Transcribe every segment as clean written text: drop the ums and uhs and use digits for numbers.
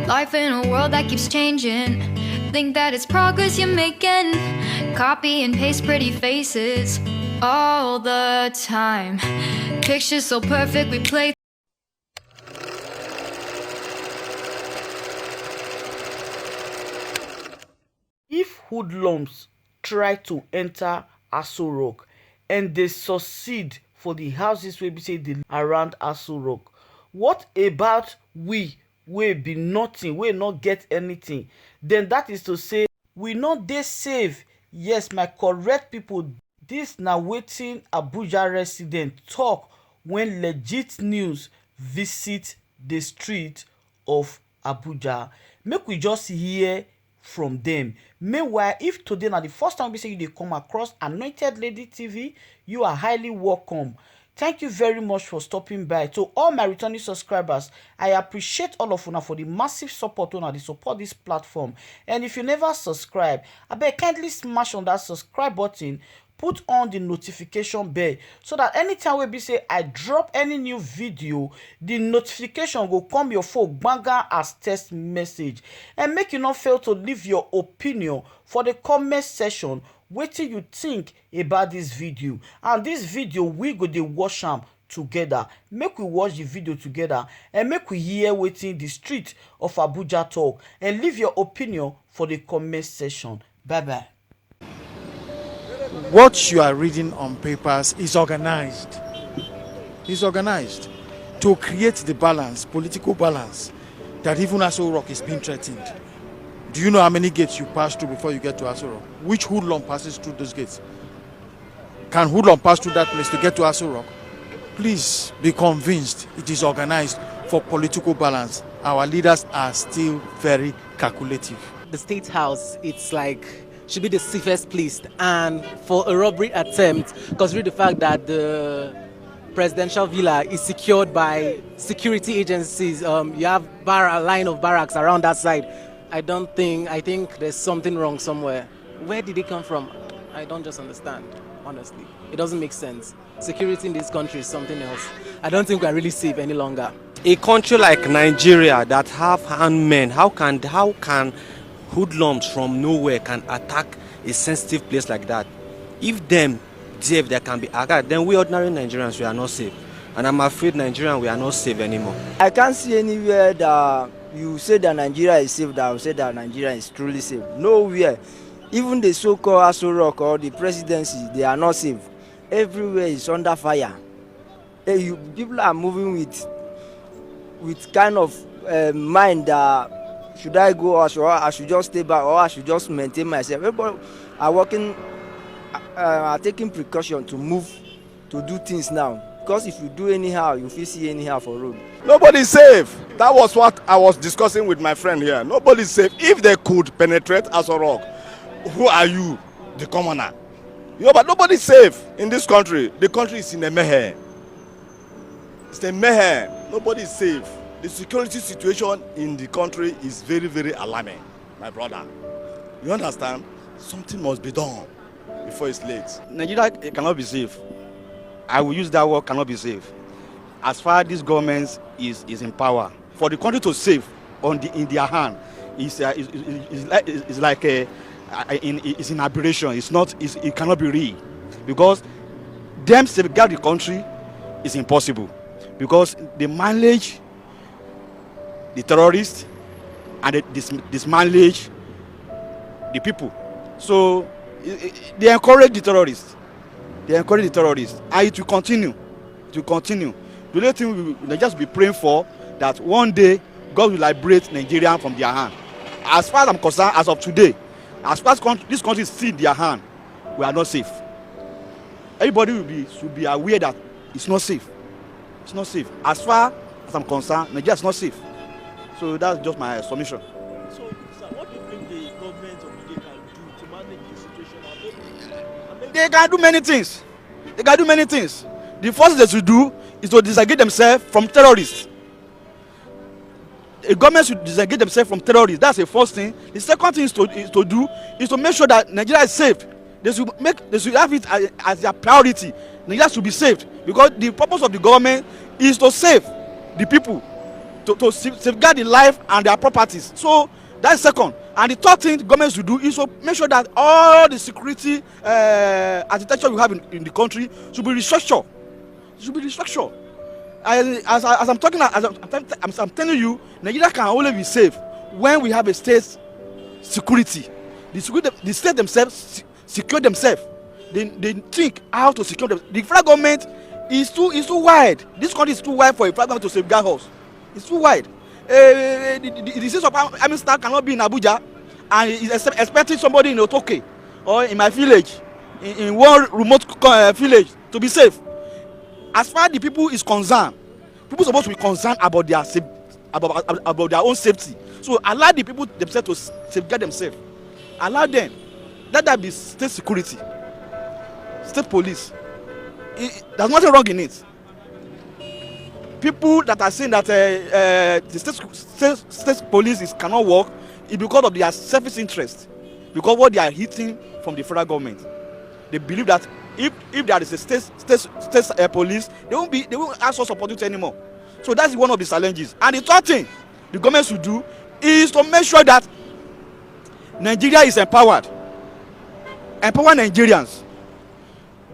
Life in a world that keeps changing. Think that it's progress you're making. Copy and paste pretty faces all the time. Pictures so perfect we play. If hoodlums try to enter Aso Rock and they succeed for the houses wey be say dey around Aso Rock, what about we wey be nothing, wey not get anything? Then that is to say we not dey safe. Yes, my correct people, this na wetin Abuja resident talk when legit news visit the street of Abuja. Make we just hear from them. Meanwhile, if today na the first time we say you dey come across Anointed Lady TV, you are highly welcome. Thank you very much for stopping by. To all my returning subscribers, I appreciate all of una for the massive support una dey support this platform. And if you never subscribe, abeg kindly smash on that subscribe button, put on the notification bell so that anytime we be say I drop any new video, the notification go come your phone gbanga as text message. And make you not fail to leave your opinion for the comment section. Wetin you think about this video, and this video we go dey watch am together. Make we watch the video together and make we hear wetin the street of Abuja talk, and leave your opinion for the comment section. Bye bye. What you are reading on papers is organized. It's organized to create the balance, political balance, that even Aso Rock is being threatened. Do you know how many gates you pass through before you get to Aso Rock? Which hoodlum passes through those gates? Can hoodlum pass through that place to get to Aso Rock? Please be convinced it is organized for political balance. Our leaders are still very calculative. The State House, it's like, should be the safest place. And for a robbery attempt, considering the fact that the presidential villa is secured by security agencies, you have a line of barracks around that side. I think there's something wrong somewhere. Where did it come from? I don't just understand, honestly. It doesn't make sense. Security in this country is something else. I don't think we're really safe any longer. A country like Nigeria that have handmen, how can hoodlums from nowhere can attack a sensitive place like that? If them there can be attacked, then we ordinary Nigerians, we are not safe. And I'm afraid Nigerians, we are not safe anymore. I can't see anywhere that you say that Nigeria is safe, that I will say that Nigeria is truly safe. Nowhere. Even the so-called Aso Rock or the presidency, they are not safe. Everywhere is under fire. People are moving with kind of mind that should I go or I should just stay back or I should just maintain myself. Everybody are working, are taking precaution to move, to do things now. Because if you do anyhow, you will see anyhow for road. Nobody's safe. That was what I was discussing with my friend here. Nobody's safe. If they could penetrate Aso Rock, who are you, the commoner? You know, but nobody's safe in this country. The country is in a mayhem. It's a mayhem. Nobody's safe. The security situation in the country is very, very alarming, my brother. You understand? Something must be done before it's late. Nigeria cannot be safe. I will use that word, cannot be safe. As far as this government is in power, for the country to save in their hand is like it's an aberration. It cannot be real, because them safeguard the country is impossible, because they manage the terrorists and they dismanage the people. So they encourage the terrorists. They encourage the terrorists, and it will continue. It will continue. The only thing we just be praying for, that one day God will liberate Nigeria from their hand. As far as I'm concerned, as of today, as far as this country is still in their hand, we are not safe. Everybody should be aware that it's not safe. It's not safe. As far as I'm concerned, Nigeria is not safe. So that's just my submission. So, sir, what do you think the government of Nigeria can do to manage the situation? They can do many things. They can do many things. The first thing they should do is to disengage themselves from terrorists. A government should disengage themselves from terrorists. That's the first thing. The second thing is to make sure that Nigeria is safe. They should have it as their priority. Nigeria should be saved, because the purpose of the government is to save the people. to safeguard the life and their properties. So that's second. And the third thing the government should do is to make sure that all the security architecture we have in the country should be restructured. As I'm talking, I'm telling you, Nigeria can only be safe when we have a state security. The state themselves secure themselves. They think how to secure them. The federal government is too wide. This country is too wide for a federal government to safeguard us. It's too wide. The state of army staff cannot be in Abuja and is expecting somebody in Otoke or in my village, in one remote village, to be safe. As far as the people is concerned, people are supposed to be concerned about their about their own safety. So allow the people themselves to safeguard themselves. Allow them. Let that be state security, state police. There's nothing wrong in it. People that are saying that the state police cannot work is because of their selfish interest, because what they are hitting from the federal government. They believe that if there is a state police, they won't ask for support anymore. So that's one of the challenges. And the third thing the government should do is to make sure that Nigeria is empowered. Empower Nigerians.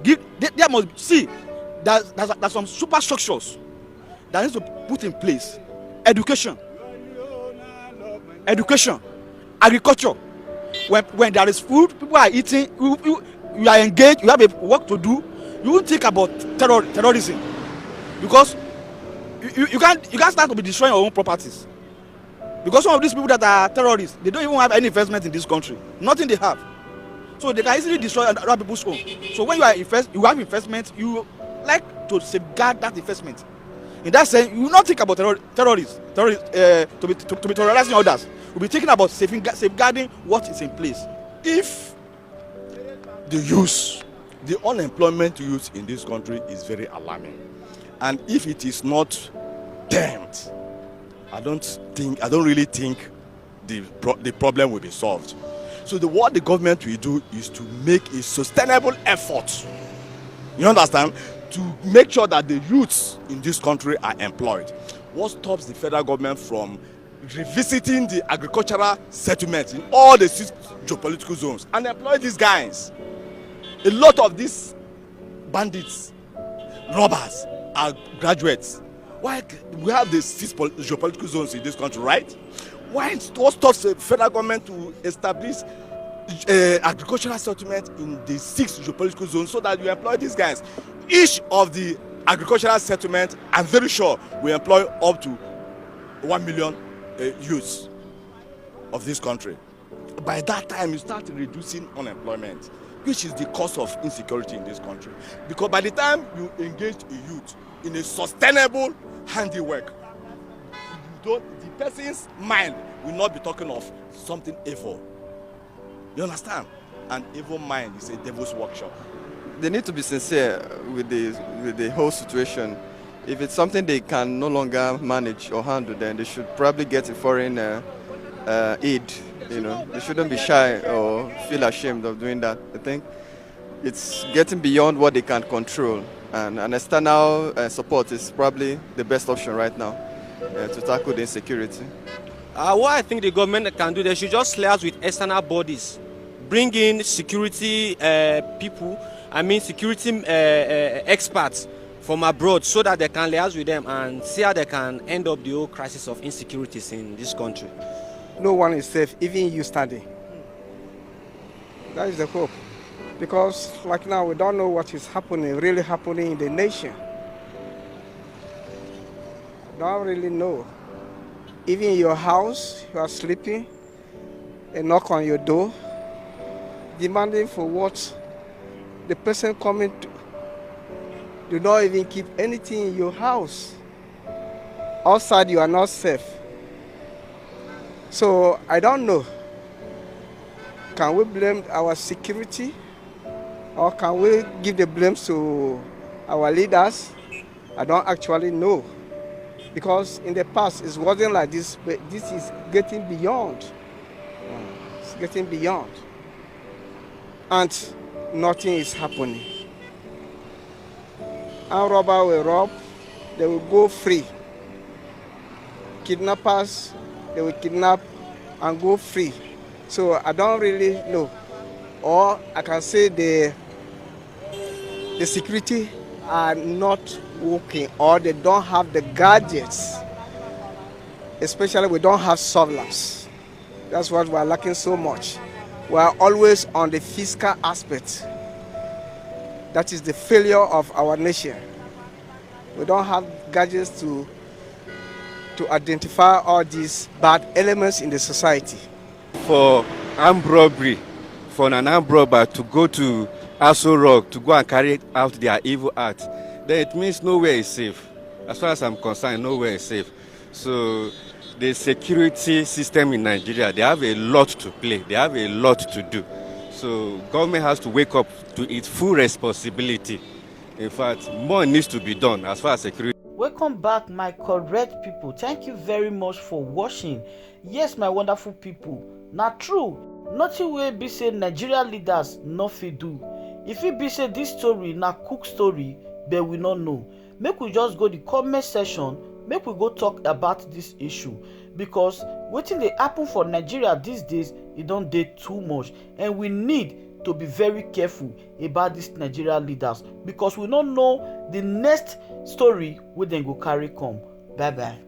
There must see there's some superstructures that needs to put in place. Education, agriculture. When there is food, people are eating. You are engaged. You have a work to do. You won't think about terrorism, because you can't start to be destroying your own properties. Because some of these people that are terrorists, they don't even have any investment in this country. Nothing they have. So they can easily destroy other people's home. So when you have investment, you like to safeguard that investment. In that sense, you will not think about terrorists to be terrorizing others. We'll be thinking about safeguarding what is in place. If the unemployment youth in this country is very alarming, and if it is not damped, I don't really think the problem will be solved. So what the government will do is to make a sustainable effort, you understand, to make sure that the youths in this country are employed. What stops the federal government from revisiting the agricultural settlements in all the 6 geopolitical zones and employ these guys? A lot of these bandits, robbers, are graduates. Why we have the 6 geopolitical zones in this country, right? What stops the federal government to establish agricultural settlement in the 6 geopolitical zones so that you employ these guys? Each of the agricultural settlement, I'm very sure, will employ up to 1 million youths of this country. By that time, you start reducing unemployment, which is the cause of insecurity in this country. Because by the time you engage a youth in a sustainable handiwork, the person's mind will not be talking of something evil. You understand? An evil mind is a devil's workshop. They need to be sincere with the whole situation. If it's something they can no longer manage or handle, then they should probably get a foreign aid. You know, they shouldn't be shy or feel ashamed of doing that. I think it's getting beyond what they can control, and an external support is probably the best option right now to tackle the insecurity. What I think the government can do, they should just liaise with external bodies, bring in security people, security experts from abroad, so that they can liaise with them and see how they can end up the whole crisis of insecurities in this country. No one is safe, even you standing. That is the hope. Because like now, we don't know what is happening, really happening in the nation. Don't really know. Even in your house, you are sleeping, a knock on your door, demanding for what the person coming to do not even keep anything in your house. Outside, you are not safe. So I don't know. Can we blame our security, or can we give the blame to our leaders? I don't actually know. Because in the past, it wasn't like this, but this is getting beyond. It's getting beyond. And nothing is happening. And robber will rob, they will go free. kidnappers, they will kidnap and go free. So I don't really know. Or I can say the security are not working, or they don't have the gadgets. Especially we don't have surveillance. That's what we're lacking so much. We're always on the fiscal aspect. That is the failure of our nation. We don't have gadgets to identify all these bad elements in the society. For armed robbery, for an armed robber to go to Aso Rock to go and carry out their evil act, then it means nowhere is safe. As far as I'm concerned, nowhere is safe. So the security system in Nigeria, they have a lot to play. They have a lot to do. So government has to wake up to its full responsibility. In fact, more needs to be done as far as security. Welcome back, my correct people. Thank you very much for watching. Yes, my wonderful people. Now true, nothing will be say Nigeria leaders no fit do. If it be say this story na cook story, but we not know. Make we just go the comment section. Make we go talk about this issue, because wetin dey happen for Nigeria these days, it don't dey too much, and we need to be very careful about these Nigeria leaders, because we don't know the next story wey dem go carry come. Bye bye.